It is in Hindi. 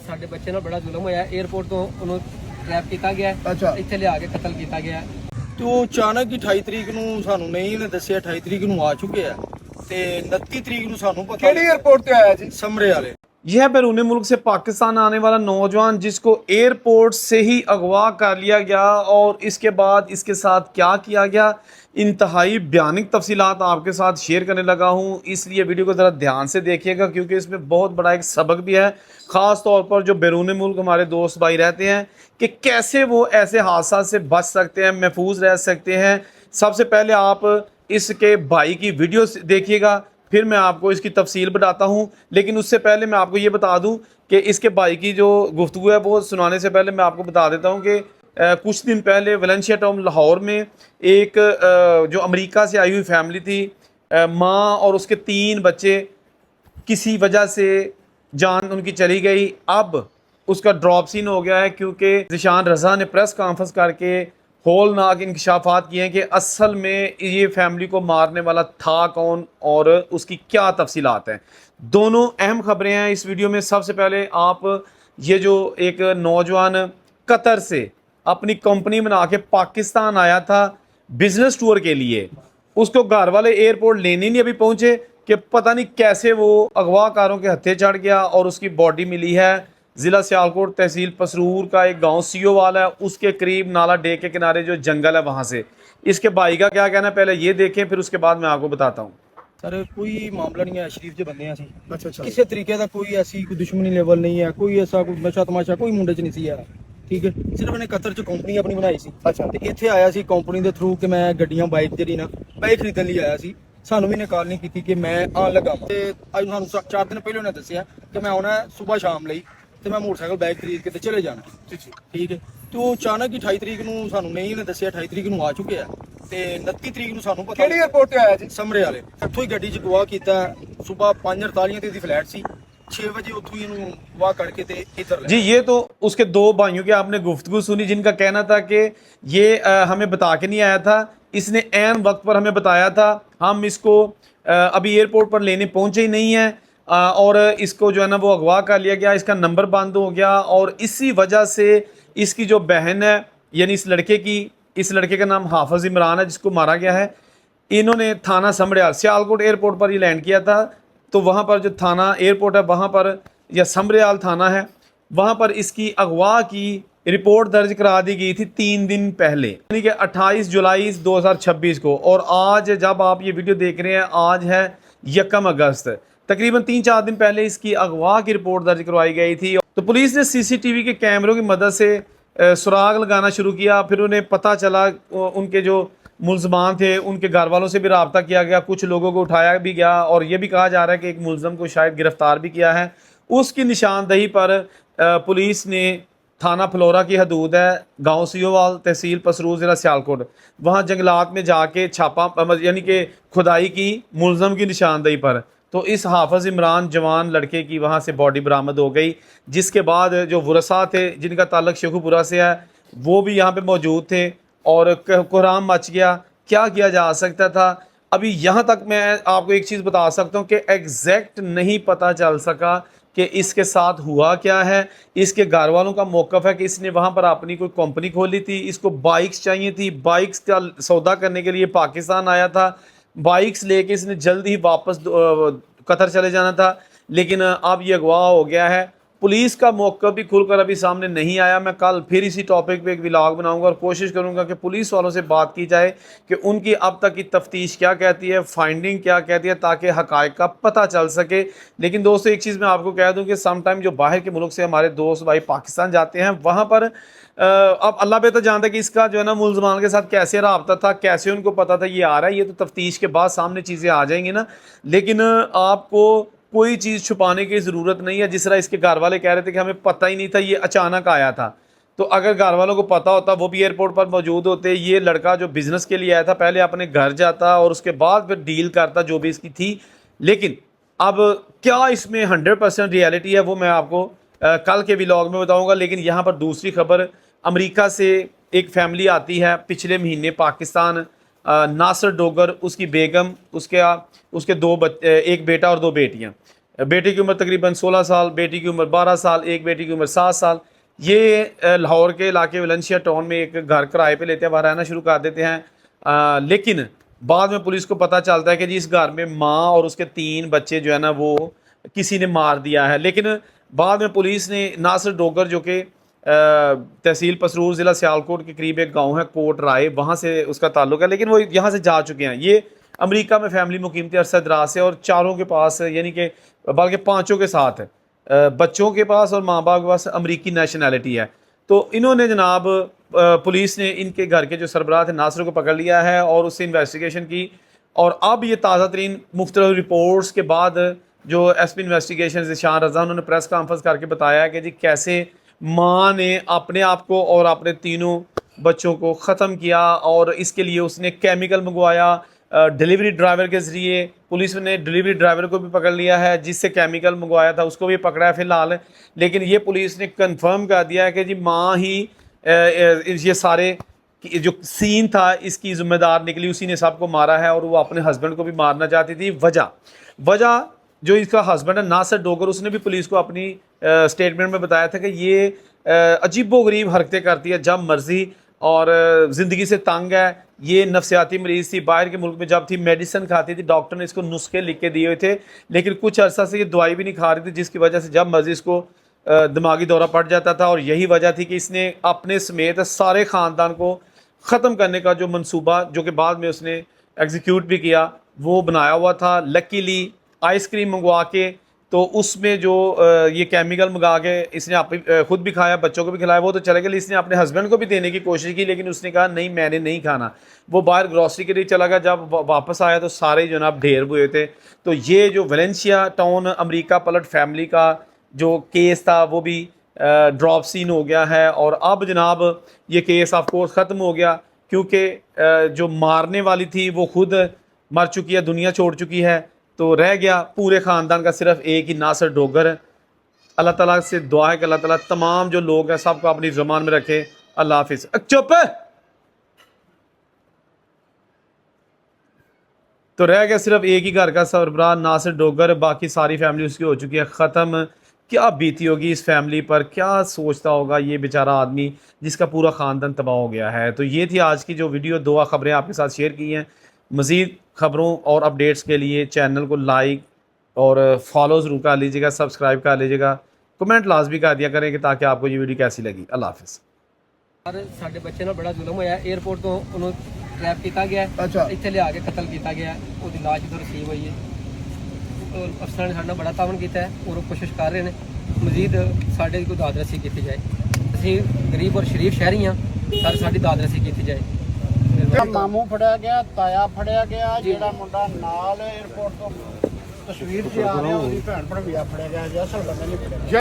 ਸਾਡੇ ਬੱਚੇ ਨਾਲ ਬੜਾ ਜ਼ੁਲਮ ਹੋਇਆ। 에어ਪੋਰਟ ਤੋਂ ਉਹਨੂੰ ਟ੍ਰੈਪ ਕੀਤਾ ਗਿਆ, ਅੱਛਾ। ਇੱਥੇ ਲਿਆ ਕੇ ਕਤਲ ਕੀਤਾ ਗਿਆ। ਤੇ ਉਹ ਅਚਾਨਕ ਹੀ 28 ਤਰੀਕ ਨੂੰ ਸਾਨੂੰ ਨਹੀਂ ਨੇ ਦੱਸਿਆ, 28 ਤਰੀਕ ਨੂੰ ਆ ਚੁੱਕੇ ਆ ਤੇ 29 ਤਰੀਕ ਨੂੰ ਸਾਨੂੰ ਪਤਾ ਕਿਹੜੀ 에어ਪੋर्ट ਤੇ ਆਇਆ ਜੀ? ਸਮਰੇ वाले। यह बैरून मुल्क से पाकिस्तान आने वाला नौजवान जिसको एयरपोर्ट से ही अगवा कर लिया गया और इसके बाद इसके साथ क्या किया गया, इंतहाई भयानक तफसीलात आपके साथ शेयर करने लगा हूँ। इसलिए वीडियो को ज़रा ध्यान से देखिएगा क्योंकि इसमें बहुत बड़ा एक सबक भी है, ख़ास तौर पर जो बैरून मुल्क हमारे दोस्त भाई रहते हैं कि कैसे वो ऐसे हादसा से बच सकते हैं, महफूज रह सकते हैं। सबसे पहले आप इसके भाई की वीडियो देखिएगा, फिर मैं आपको इसकी तफसील बताता हूँ। लेकिन उससे पहले मैं आपको ये बता दूँ कि इसके भाई की जो गुफ्तगू है वो सुनाने से पहले मैं आपको बता देता हूँ कि कुछ दिन पहले वलेंशिया टाउन लाहौर में एक जो अमेरिका से आई हुई फैमिली थी, माँ और उसके 3 बच्चे, किसी वजह से जान उनकी चली गई। अब उसका ड्रॉप सीन हो गया है क्योंकि ज़िशान रज़ा ने प्रेस कॉन्फ्रेंस करके होलनाक इंकशाफात किए हैं कि असल में ये फैमिली को मारने वाला था कौन और उसकी क्या तफसीलात हैं। दोनों अहम खबरें हैं इस वीडियो में। सबसे पहले आप ये जो एक नौजवान कतर से अपनी कंपनी बना के पाकिस्तान आया था बिजनेस टूर के लिए, उसको घर वाले एयरपोर्ट लेने नहीं अभी पहुंचे कि पता नहीं कैसे वो अगवाकारों के हत्थे चढ़ गया और उसकी बॉडी मिली है ज़िला सियालकोट तहसील पसरूर का एक गांव सीओ वाला है, उसके करीब नाला डे के किनारे जो जंगल है वहाँ से। इसके भाई का क्या कहना है पहले ये देखें, फिर उसके बाद मैं आपको बताता हूँ। सर कोई मामला नहीं है, शरीफ जो बंदे हैं ਅਸੀਂ। अच्छा। ਕਿਸੇ ਤਰੀਕੇ ਦਾ ਕੋਈ ਐਸੀ ਕੋਈ ਦੁਸ਼ਮਣੀ ਲੈਵਲ ਨਹੀਂ ਹੈ, ਕੋਈ ਐਸਾ ਕੋਈ ਨਸ਼ਾ ਤਮਾਸ਼ਾ ਕੋਈ ਮੁੰਡੇ 'ਚ ਨਹੀਂ ਸੀ ਯਾਰ, ਠੀਕ ਹੈ। ਸਿਰਫ ਇਹਨੇ ਕਤਰ 'ਚ ਕੰਪਨੀ ਆਪਣੀ ਬਣਾਈ ਸੀ। ਅੱਛਾ। ਤੇ ਇੱਥੇ ਆਇਆ ਸੀ ਕੰਪਨੀ ਦੇ ਥਰੂ ਕਿ ਮੈਂ ਗੱਡੀਆਂ ਬਾਈਕ ਜਿਹੜੀ ਨਾ ਬਾਈਕ ਖਰੀਦਣ ਲਈ ਆਇਆ ਸੀ। ਸਾਨੂੰ ਵੀ ਨੇ ਕਾਲ ਨਹੀਂ ਕੀਤੀ ਕਿ ਮੈਂ ਆਉਣ ਲੱਗਾ ਤੇ ਅੱਜ ਸਾਨੂੰ 4 ਦਿਨ ਪਹਿਲਾਂ ਉਹਨੇ ਦੱਸਿਆ ਕਿ ਮੈਂ ਆਉਣਾ ਸਵੇਰ ਸ਼ਾਮ ਲਈ ਤੇ ਮੈਂ ਮੋਟਰਸਾਈਕਲ ਬਾਈਕ ਖਰੀਦ ਕੇ ਤੇ ਚਲੇ ਜਾਣਾ। ਠੀਕ ਹੈ। ਤੇ ਉਹ ਅਚਾਨਕ ਹੀ 28 ਤਰੀਕ ਨੂੰ ਸਾਨੂੰ ਨਹੀਂ ਨੇ ਦੱਸਿਆ, 28 ਤਰੀਕ ਨੂੰ ਆ ਚੁੱਕੇ ਆ ਤੇ 29 ਤਰੀਕ ਨੂੰ ਸਾਨੂੰ ਪਤਾ ਕਿਹੜੀ 에어ਪੋर्ट ਤੇ ਆਇਆ ਜੀ? ਸਮਰੇ ਵਾਲੇ। ਇੱਥੋਂ ਹੀ ਗੱਡੀ 'ਚ ਗਵਾ ਕੀਤਾ, ਸਵੇਰ 5:48 ਤੇ ਦੀ ਫਲੈਟ ਸੀ, 6 ਵਜੇ ਉੱਥੋਂ ਹੀ ਇਹਨੂੰ ਗਵਾ करके ਤੇ ਇੱਧਰ ਲੈ जी ये तो उसके 2 भाइयों की आपने गुफ्तगू सुनी जिनका कहना था कि ये हमें बता के नहीं आया था, इसने ऐन वक्त पर हमें बताया था, हम इसको अभी एयरपोर्ट पर लेने पहुंचे ही नहीं है और इसको जो है ना वो अगवा कर लिया गया, इसका नंबर बंद हो गया और इसी वजह से इसकी जो बहन है यानी इस लड़के का नाम हाफिज इमरान है जिसको मारा गया है, इन्होंने थाना समरियाल सियालकोट एयरपोर्ट पर ये लैंड किया था। तो वहाँ पर जो थाना एयरपोर्ट है वहाँ पर या समरियाल थाना है वहाँ पर इसकी अगवा की रिपोर्ट दर्ज करा दी गई थी 3 दिन पहले यानी कि 28 जुलाई 2026 को। और आज जब आप ये वीडियो देख रहे हैं आज है 1 अगस्त, तकरीबन 3-4 दिन पहले इसकी अगवा की रिपोर्ट दर्ज करवाई गई थी। तो पुलिस ने सीसीटीवी के कैमरों की मदद से सुराग लगाना शुरू किया, फिर उन्हें पता चला उनके जो मुलजमान थे उनके घर वालों से भी रब्ता किया गया, कुछ लोगों को उठाया भी गया और ये भी कहा जा रहा है कि एक मुलजम को शायद गिरफ्तार भी किया है। उसकी निशानदही पर पुलिस ने थाना फ्लोरा की हदूद है गांव सीओवाल तहसील पसरूर ज़िला सियालकोट, वहाँ जंगलात में जाके छापा यानी कि खुदाई की मुलजम की निशानदही पर। तो इस हाफिज इमरान जवान लड़के की वहाँ से बॉडी बरामद हो गई, जिसके बाद जो वरसा थे जिनका ताल्लुक शेखुपुरा से है वो भी यहाँ पे मौजूद थे और कोहराम मच गया। क्या किया जा सकता था अभी यहाँ तक मैं आपको एक चीज़ बता सकता हूँ कि एग्जैक्ट नहीं पता चल सका कि इसके साथ हुआ क्या है। इसके घर वालों का मौक़िफ़ है कि इसने वहाँ पर अपनी कोई कंपनी खोली थी, इसको बाइक्स चाहिए थी, बाइक्स का सौदा करने के लिए पाकिस्तान आया था, बाइक्स लेके इसने जल्द ही वापस कतर चले जाना था, लेकिन अब ये अगवा हो गया है। पुलिस का मौक़िफ़ भी खुलकर अभी सामने नहीं आया। मैं कल फिर इसी टॉपिक पे एक व्लॉग बनाऊंगा और कोशिश करूंगा कि पुलिस वालों से बात की जाए कि उनकी अब तक की तफ्तीश क्या कहती है, फाइंडिंग क्या कहती है, ताकि हक़ाइक़ का पता चल सके। लेकिन दोस्तों एक चीज़ मैं आपको कह दूं कि समटाइम जो बाहर के मुल्क से हमारे दोस्त भाई पाकिस्तान जाते हैं वहाँ पर अब अल्लाह बेहतर जानता है कि इसका जो है ना मुलजमान के साथ कैसे रब्ता था, कैसे उनको पता था ये आ रहा है, ये तो तफ्तीश के बाद सामने चीज़ें आ जाएंगी ना। लेकिन आपको कोई चीज़ छुपाने की ज़रूरत नहीं है। जिस तरह इसके घर वाले कह रहे थे कि हमें पता ही नहीं था, ये अचानक आया था, तो अगर घर वालों को पता होता वो भी एयरपोर्ट पर मौजूद होते, ये लड़का जो बिज़नेस के लिए आया था पहले अपने घर जाता और उसके बाद फिर डील करता जो भी इसकी थी। लेकिन अब क्या इसमें 100% रियलिटी है वो मैं आपको कल के व्लॉग में बताऊंगा। लेकिन यहाँ पर दूसरी खबर, अमेरिका से एक फैमिली आती है पिछले महीने पाकिस्तान, नासिर डोगर, उसकी बेगम, उसके 2 बच्चे, एक बेटा और 2 बेटियाँ। बेटे की उम्र तकरीबन 16 साल, बेटी की उम्र 12 साल, एक बेटी की उम्र 7 साल। ये लाहौर के इलाके वलेंशिया टाउन में एक घर किराए पे लेते हैं, वहाँ रहना शुरू कर देते हैं। लेकिन बाद में पुलिस को पता चलता है कि जी इस घर में माँ और उसके 3 बच्चे जो है ना वो किसी ने मार दिया है। लेकिन बाद में पुलिस ने नासिर डोगर जो कि तहसील पसरूर ज़िला सियालकोट के करीब एक गांव है कोट राय, वहाँ से उसका ताल्लुक है, लेकिन वो यहाँ से जा चुके हैं। ये अमेरिका में फैमिली मुकीम थी अरसा दराज से, और 4 के पास यानी कि बल्कि 5 के साथ बच्चों के पास और माँ बाप के पास अमरीकी नेशनैलिटी है। तो इन्होंने जनाब पुलिस ने इनके घर के जो सरबराह थे नासिर को पकड़ लिया है और उससे इन्वेस्टिगेशन की। और अब ये ताज़ा तरीन मुख्तलिफ रिपोर्ट्स के बाद जो SP इन्वेस्टिगेशन ज़िशान रज़ा उन्होंने प्रेस कॉन्फ्रेंस करके बताया कि जी कैसे माँ ने अपने आप को और अपने 3 बच्चों को ख़त्म किया, और इसके लिए उसने केमिकल मंगवाया डिलीवरी ड्राइवर के ज़रिए। पुलिस ने डिलीवरी ड्राइवर को भी पकड़ लिया है जिससे केमिकल मंगवाया था, उसको भी पकड़ा है फ़िलहाल। लेकिन ये पुलिस ने कंफर्म कर दिया है कि जी माँ ही ये सारे जो सीन था इसकी ज़िम्मेदार निकली, उसी ने सबको मारा है, और वो अपने हस्बैंड को भी मारना चाहती थी। वजह जो इसका हस्बैंड है नासिर डोगर, उसने भी पुलिस को अपनी स्टेटमेंट में बताया था कि ये अजीबोगरीब हरकतें करती है जब मर्जी, और ज़िंदगी से तंग है। ये नफसियाती मरीज़ थी, बाहर के मुल्क में जब थी मेडिसिन खाती थी, डॉक्टर ने इसको नुस्खे लिख के दिए हुए थे, लेकिन कुछ अर्सा से ये दवाई भी नहीं खा रही थी, जिसकी वजह से जब मर्जी इसको दिमागी दौरा पड़ जाता था। और यही वजह थी कि इसने अपने समेत सारे ख़ानदान को ख़त्म करने का जो मंसूबा, जो कि बाद में उसने एग्जीक्यूट भी किया, वो बनाया हुआ था। लकीली आइसक्रीम मंगवा के, तो उसमें जो ये केमिकल मंगा के इसने आप खुद भी खाया, बच्चों को भी खिलाया, वो तो चले गया। इसने अपने हस्बैंड को भी देने की कोशिश की, लेकिन उसने कहा नहीं मैंने नहीं खाना। वो बाहर ग्रॉसरी के लिए चला गया, जब वापस आया तो सारे जनाब ढेर हुए थे। तो ये जो वलेंशिया टाउन अमेरिका पलट फैमिली का जो केस था वो भी ड्रॉप सीन हो गया है। और अब जनाब ये केस ऑफ कोर्स ख़त्म हो गया, क्योंकि जो मारने वाली थी वो खुद मर चुकी है, दुनिया छोड़ चुकी है। तो रह गया पूरे ख़ानदान का सिर्फ एक ही नासिर डोगर। अल्लाह ताला से दुआ है कि अल्लाह ताला तमाम जो लोग हैं सबको अपनी ज़ुबान में रखे। अल्लाह हाफिज़। चुप। तो रह गया सिर्फ एक ही घर का सरबराह नासिर डोगर, बाकी सारी फैमिली उसकी हो चुकी है ख़त्म। क्या बीती होगी इस फैमिली पर, क्या सोचता होगा ये बेचारा आदमी जिसका पूरा ख़ानदान तबाह हो गया है। तो ये थी आज की जो वीडियो, 2 ख़बरें आपके साथ शेयर की हैं। मज़ीद ख़बरों और अपडेट्स के लिए चैनल को लाइक और फॉलो ज़रूर कर लीजिएगा, सब्सक्राइब कर लीजिएगा, कमेंट लाजमी कर दिया करें कि ताकि आपको ये वीडियो कैसी लगी। अल्लाह हाफिज़। और साढ़े बच्चे ना बड़ा जुल्म होया, एयरपोर्ट तो उन्होंने ट्रैप किया गया, अच्छा। इतने लिया के कतल किया गया, उसकी लाश इधर रिसीव हुई है। और अफसर ने साਡਾ बड़ा तावन किया है और कोशिश कर रहे हैं मजीद साढ़े कोई दाद रसी की जाए। ਅਸੀਂ गरीब और शरीफ शहरी हाँ, पर साड़ी दाद रसी की जाए। ਮਾਮੂ ਫੜਿਆ ਗਿਆ, ਤਾਇਆ ਫੜਿਆ ਗਿਆ, ਜਿਹੜਾ ਮੁੰਡਾ ਨਾਲ 에어ਪੋਰਟ ਤੋਂ ਤਸਵੀਰ 'ਚ ਆ ਰਿਹਾ ਉਹਦੀ ਭੈਣ ਭਣਵੀਆ ਫੜਿਆ ਗਿਆ, ਅਸਲ ਬੰਦਾ ਨਹੀਂ ਫੜਿਆ।